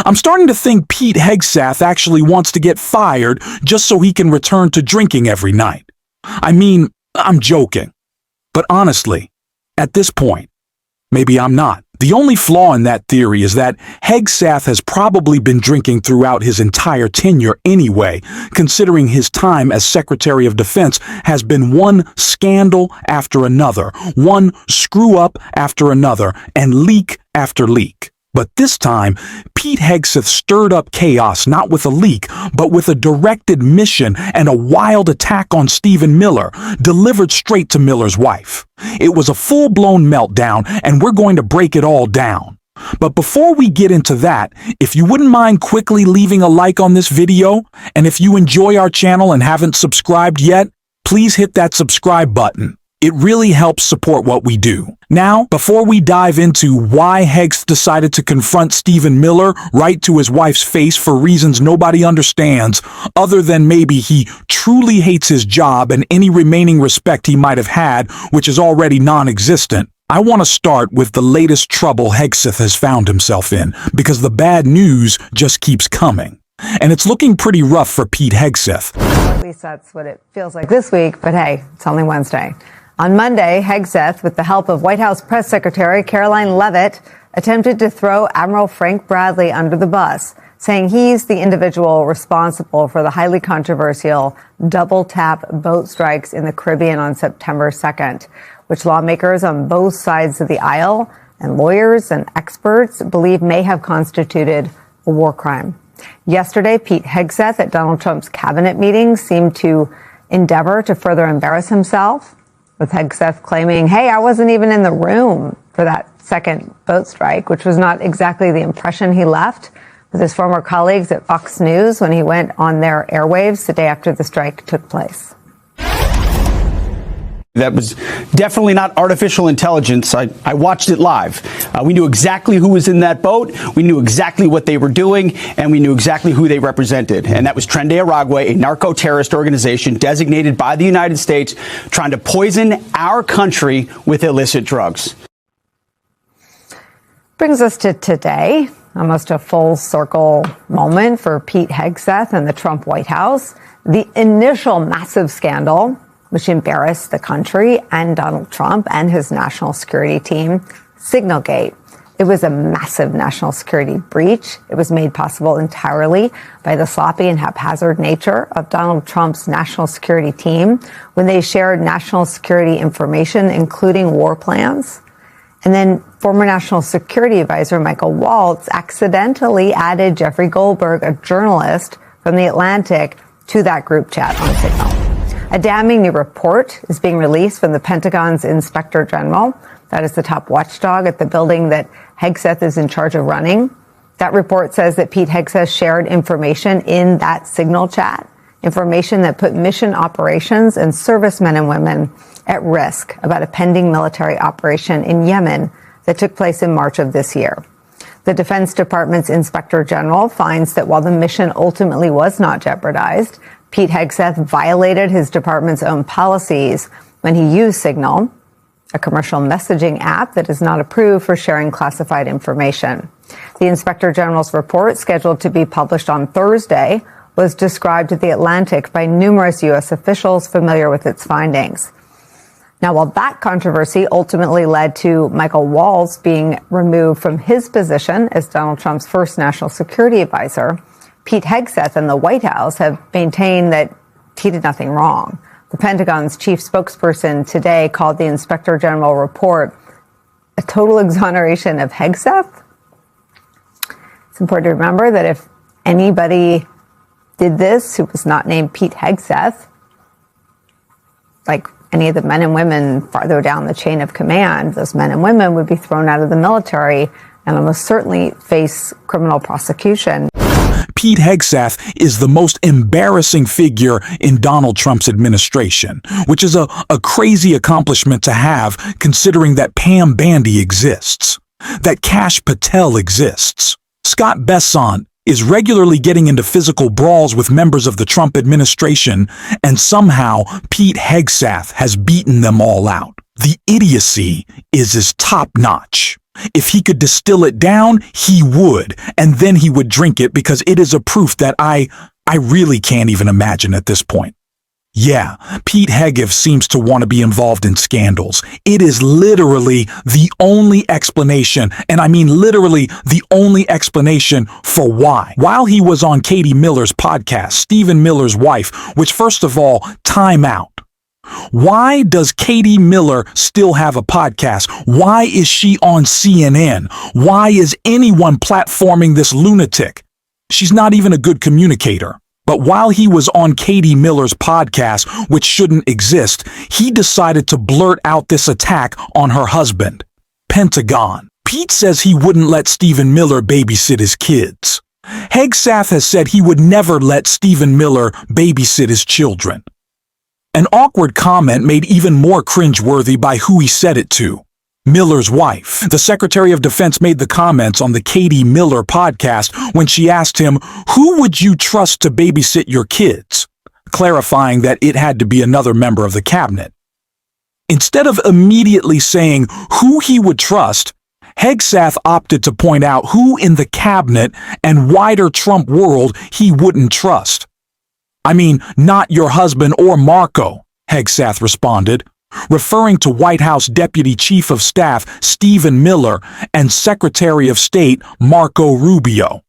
I'm starting to think Pete Hegseth actually wants to get fired just so he can return to drinking every night. I mean, I'm joking. But honestly, at this point, maybe I'm not. The only flaw in that theory is that Hegseth has probably been drinking throughout his entire tenure anyway, considering his time as Secretary of Defense has been one scandal after another, one screw-up after another, and leak after leak. But this time, Pete Hegseth stirred up chaos not with a leak, but with a directed mission and a wild attack on Stephen Miller, delivered straight to Miller's wife. It was a full-blown meltdown, and we're going to break it all down. But before we get into that, if you wouldn't mind quickly leaving a like on this video, and if you enjoy our channel and haven't subscribed yet, please hit that subscribe button. It really helps support what we do. Now, before we dive into why Hegseth decided to confront Stephen Miller right to his wife's face for reasons nobody understands, other than maybe he truly hates his job and any remaining respect he might have had, which is already non-existent, I want to start with the latest trouble Hegseth has found himself in, because the bad news just keeps coming. And it's looking pretty rough for Pete Hegseth. Well, at least that's what it feels like this week, but hey, it's only Wednesday. On Monday, Hegseth, with the help of White House Press Secretary Caroline Leavitt, attempted to throw Admiral Frank Bradley under the bus, saying he's the individual responsible for the highly controversial double-tap boat strikes in the Caribbean on September 2nd, which lawmakers on both sides of the aisle and lawyers and experts believe may have constituted a war crime. Yesterday, Pete Hegseth at Donald Trump's cabinet meeting seemed to endeavor to further embarrass himself, with Hegseth claiming, hey, I wasn't even in the room for that second boat strike, which was not exactly the impression he left with his former colleagues at Fox News when he went on their airwaves the day after the strike took place. That was definitely not artificial intelligence. I watched it live. We knew exactly who was in that boat. We knew exactly what they were doing, and we knew exactly who they represented. And that was Tren de Aragua, a narco-terrorist organization designated by the United States, trying to poison our country with illicit drugs. Brings us to today, almost a full circle moment for Pete Hegseth and the Trump White House. The initial massive scandal, which embarrassed the country and Donald Trump and his national security team, Signalgate. It was a massive national security breach. It was made possible entirely by the sloppy and haphazard nature of Donald Trump's national security team when they shared national security information, including war plans. And then former National Security Advisor Michael Waltz accidentally added Jeffrey Goldberg, a journalist from The Atlantic, to that group chat on Signal. A damning new report is being released from the Pentagon's Inspector General. That is the top watchdog at the building that Hegseth is in charge of running. That report says that Pete Hegseth shared information in that Signal chat, information that put mission operations and servicemen and women at risk about a pending military operation in Yemen that took place in March of this year. The Defense Department's Inspector General finds that while the mission ultimately was not jeopardized, Pete Hegseth violated his department's own policies when he used Signal, a commercial messaging app that is not approved for sharing classified information. The Inspector General's report, scheduled to be published on Thursday, was described to The Atlantic by numerous U.S. officials familiar with its findings. Now, while that controversy ultimately led to Michael Waltz being removed from his position as Donald Trump's first national security advisor, Pete Hegseth and the White House have maintained that he did nothing wrong. The Pentagon's chief spokesperson today called the Inspector General report a total exoneration of Hegseth. It's important to remember that if anybody did this who was not named Pete Hegseth, like any of the men and women farther down the chain of command, those men and women would be thrown out of the military and almost certainly face criminal prosecution. Pete Hegseth is the most embarrassing figure in Donald Trump's administration, which is a crazy accomplishment to have considering that Pam Bandy exists, that Kash Patel exists. Scott Bessent is regularly getting into physical brawls with members of the Trump administration, and somehow Pete Hegseth has beaten them all out. The idiocy is top-notch. If he could distill it down, he would, and then he would drink it because it is a proof that I really can't even imagine at this point. Yeah, Pete Hegseth seems to want to be involved in scandals. It is literally the only explanation, and I mean literally the only explanation for why. While he was on Katie Miller's podcast, Stephen Miller's wife, which first of all, time out. Why does Katie Miller still have a podcast? Why is she on CNN? Why is anyone platforming this lunatic? She's not even a good communicator. But while he was on Katie Miller's podcast, which shouldn't exist, he decided to blurt out this attack on her husband. Pentagon. Pete says he wouldn't let Stephen Miller babysit his kids. Hegseth has said he would never let Stephen Miller babysit his children. An awkward comment made even more cringeworthy by who he said it to. Miller's wife. The Secretary of Defense made the comments on the Katie Miller podcast when she asked him, "Who would you trust to babysit your kids?" clarifying that it had to be another member of the cabinet. Instead of immediately saying who he would trust, Hegseth opted to point out who in the cabinet and wider Trump world he wouldn't trust. "I mean, not your husband or Marco," Hegseth responded, referring to White House Deputy Chief of Staff Stephen Miller and Secretary of State Marco Rubio.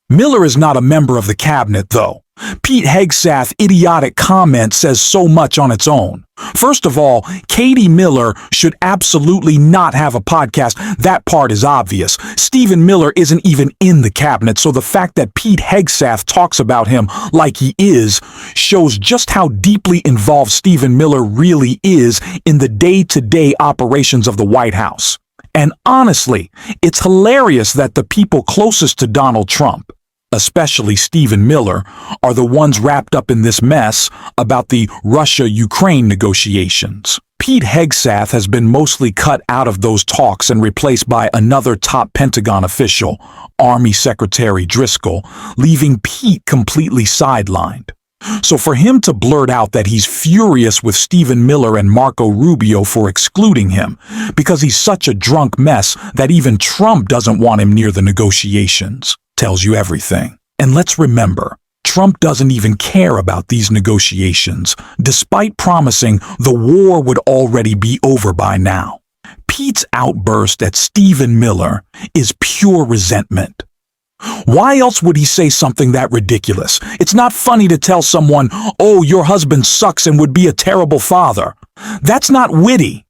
Miller is not a member of the cabinet, though. Pete Hegseth's idiotic comment says so much on its own. First of all, Katie Miller should absolutely not have a podcast. That part is obvious. Stephen Miller isn't even in the cabinet, so the fact that Pete Hegseth talks about him like he is shows just how deeply involved Stephen Miller really is in the day-to-day operations of the White House. And honestly, it's hilarious that the people closest to Donald Trump, especially Stephen Miller, are the ones wrapped up in this mess about the Russia-Ukraine negotiations. Pete Hegseth has been mostly cut out of those talks and replaced by another top Pentagon official, Army Secretary Driscoll, leaving Pete completely sidelined. So for him to blurt out that he's furious with Stephen Miller and Marco Rubio for excluding him because he's such a drunk mess that even Trump doesn't want him near the negotiations tells you everything. And let's remember, Trump doesn't even care about these negotiations, despite promising the war would already be over by now. Pete's outburst at Stephen Miller is pure resentment. Why else would he say something that ridiculous? It's not funny to tell someone, "Oh, your husband sucks and would be a terrible father." That's not witty.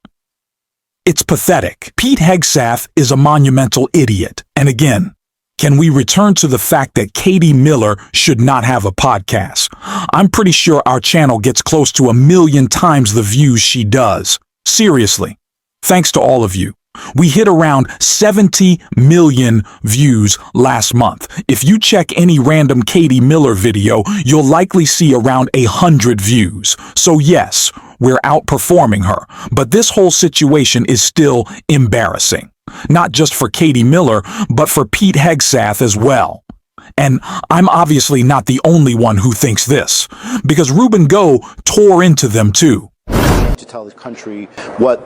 It's pathetic. Pete Hegseth is a monumental idiot. And again, can we return to the fact that Katie Miller should not have a podcast? I'm pretty sure our channel gets close to 1,000,000 times the views she does. Seriously. Thanks to all of you. We hit around 70 million views last month. If you check any random Katie Miller video, you'll likely see around 100 views. So yes, we're outperforming her. But this whole situation is still embarrassing. Not just for Katie Miller, but for Pete Hegseth as well. And I'm obviously not the only one who thinks this, because Ruben Go tore into them too. To tell the country what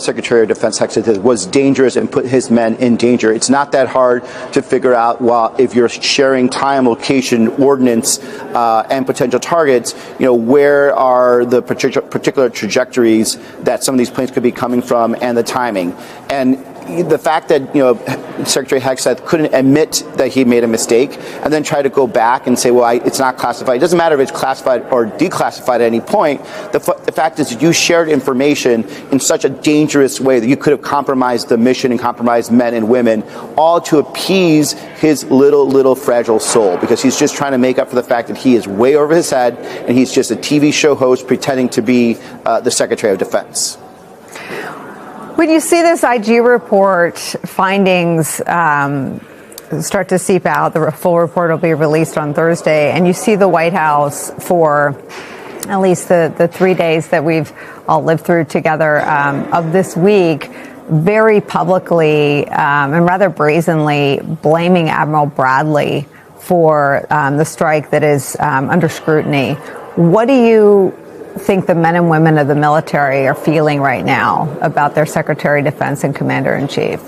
Secretary of Defense Hegseth was dangerous and put his men in danger. It's not that hard to figure out. Well, if you're sharing time, location, ordnance, and potential targets, where are the particular trajectories that some of these planes could be coming from, and the timing. And the fact that Secretary Hegseth couldn't admit that he made a mistake and then try to go back and say, well, it's not classified. It doesn't matter if it's classified or declassified at any point. The fact is that you shared information in such a dangerous way that you could have compromised the mission and compromised men and women, all to appease his little fragile soul, because he's just trying to make up for the fact that he is way over his head and he's just a TV show host pretending to be the Secretary of Defense. When you see this IG report findings start to seep out, the full report will be released on Thursday, and you see the White House for at least the 3 days that we've all lived through together of this week, very publicly and rather brazenly blaming Admiral Bradley for the strike that is under scrutiny. What do you think the men and women of the military are feeling right now about their Secretary of Defense and Commander-in-Chief?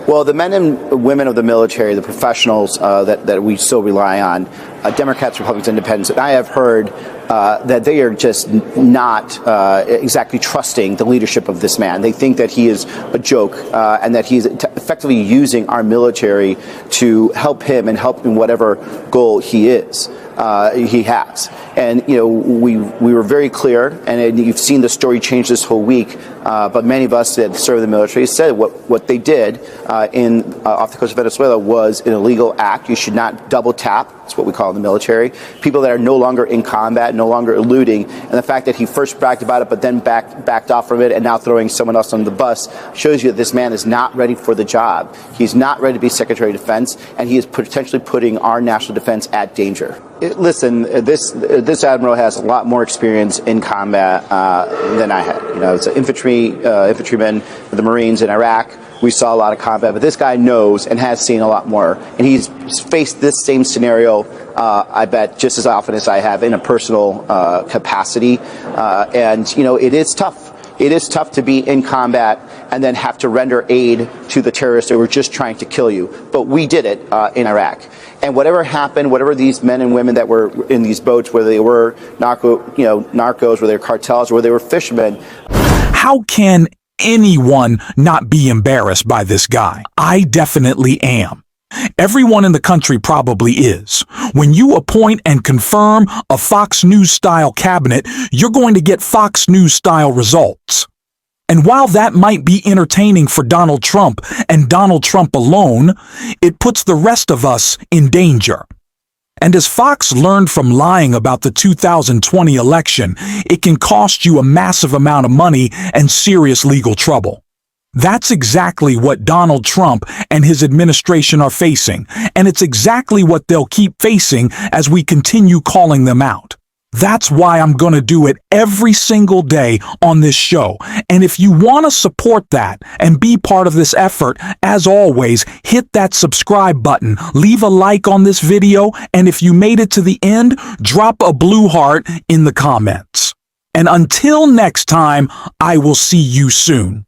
Well, the men and women of the military, the professionals that we still rely on, Democrats, Republicans, Independents, and I have heard that they are just not exactly trusting the leadership of this man. They think that he is a joke and that he's effectively using our military to help him and help in whatever goal he has. And, we were very clear, and you've seen the story change this whole week, but many of us that serve the military said what they did off the coast of Venezuela was an illegal act. You should not double tap. That's what we call in the military. People that are no longer in combat, no longer eluding, and the fact that he first bragged about it but then backed off from it and now throwing someone else on the bus shows you that this man is not ready for the job. He's not ready to be Secretary of Defense, and he is potentially putting our national defense at danger. Listen, this admiral has a lot more experience in combat than I had. It's an infantryman with the Marines in Iraq. We saw a lot of combat, but this guy knows and has seen a lot more. And he's faced this same scenario, I bet, just as often as I have in a personal capacity. It is tough. It is tough to be in combat and then have to render aid to the terrorists that were just trying to kill you. But we did it in Iraq. And whatever happened, whatever these men and women that were in these boats, whether they were narcos, whether they were cartels, or whether they were fishermen. How can anyone not be embarrassed by this guy? I definitely am. Everyone in the country probably is. When you appoint and confirm a Fox News-style cabinet, you're going to get Fox News-style results. And while that might be entertaining for Donald Trump and Donald Trump alone, it puts the rest of us in danger. And as Fox learned from lying about the 2020 election, it can cost you a massive amount of money and serious legal trouble. That's exactly what Donald Trump and his administration are facing, and it's exactly what they'll keep facing as we continue calling them out. That's why I'm going to do it every single day on this show. And if you want to support that and be part of this effort, as always, hit that subscribe button, leave a like on this video, and if you made it to the end, drop a blue heart in the comments. And until next time, I will see you soon.